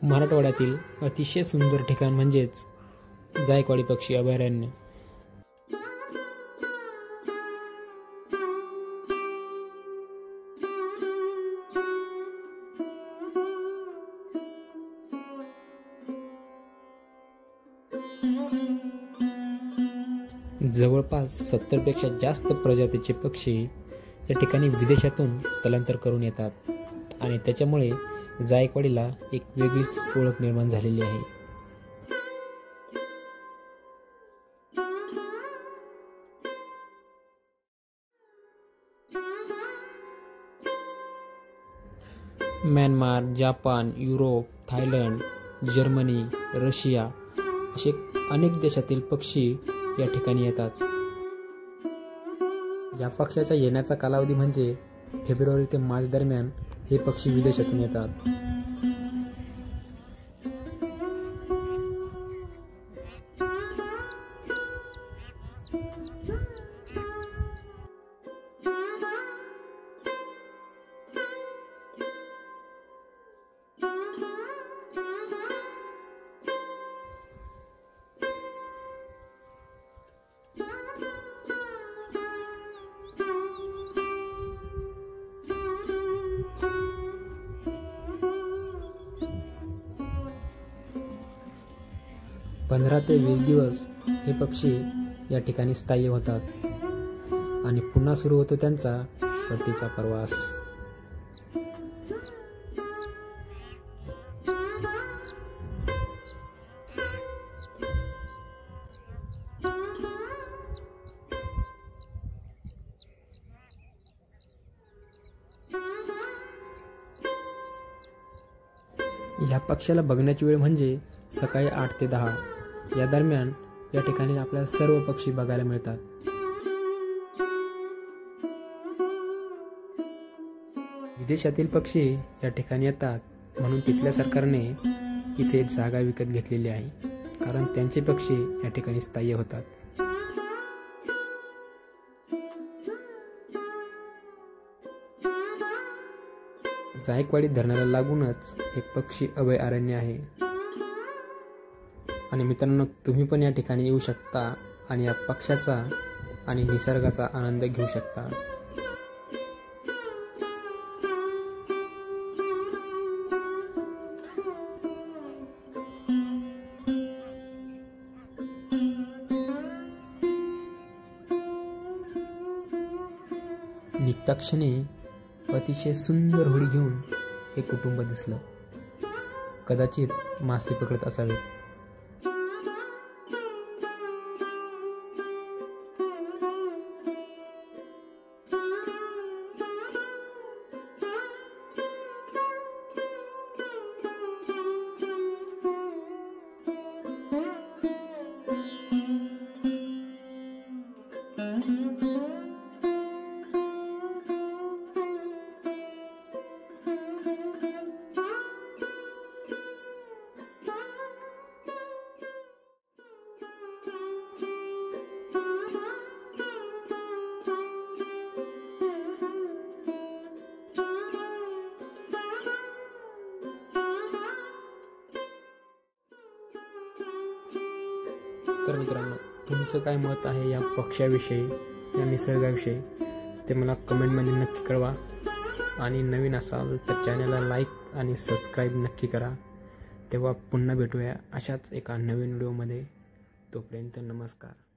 मराठवाड्यातील अतिशय सुंदर ठिकाण म्हणजेच जायकवाडी पक्षी अभयारण्य। जवळपास 70 पेक्षा जास्त प्रजातीचे पक्षी या ठिकाणी विदेशातून स्थलांतर करून येतात आणि त्याच्यामुळे जायकवाडीला एक वेगळीच ओळख निर्माण झालेली आहे। Myanmar, Japan, Europe, Thailand, Germany, Russia असे अनेक देशातील पक्षी या ठिकाणी येतात। या पक्ष्याच्या येण्याचा कालावधी म्हणजे फेब्रुवारी ते मार्च दरम्यान हे पक्षी विदेशातून येतात। पंधरा ते 20 दिवस हे पक्षी या ठिकाणी स्थायी होतात आणि पुन्हा सुरू होतो त्यांचा परतीचा प्रवास। या पक्षाला बघण्याची वेळ म्हणजे सकाळी 8 ते 10 या दरम्यान या ठिकाणी आपल्याला सर्व पक्षी बघायला मिळतात। विदेशातील पक्षी या ठिकाणी येतात म्हणून तिथल्या सरकारने इथे जागा विकत घेतलेली आहे, कारण त्यांचे पक्षी या ठिकाणी स्थायी होतात। जायकवाडी धरणाला लागूनच एक पक्षी अभयारण्य आहे आणि मित्रांनो, तुम्ही पण या ठिकाणी येऊ शकता आणि या पक्ष्याचा आणि निसर्गाचा आनंद घेऊ शकता। निघता क्षणी अतिशय सुंदर होडी घेऊन हे कुटुंब दिसलं। कदाचित मासे पकडत असावे। तर मित्रांनो, तुमचं काय मत आहे या पक्ष्याविषयी, या निसर्गाविषयी ते मला कमेंटमध्ये नक्की कळवा आणि नवीन असाल तर चॅनलला लाईक आणि सबस्क्राईब नक्की करा। तेव्हा पुन्हा भेटूया अशाच एका नवीन व्हिडिओमध्ये। तोपर्यंत नमस्कार।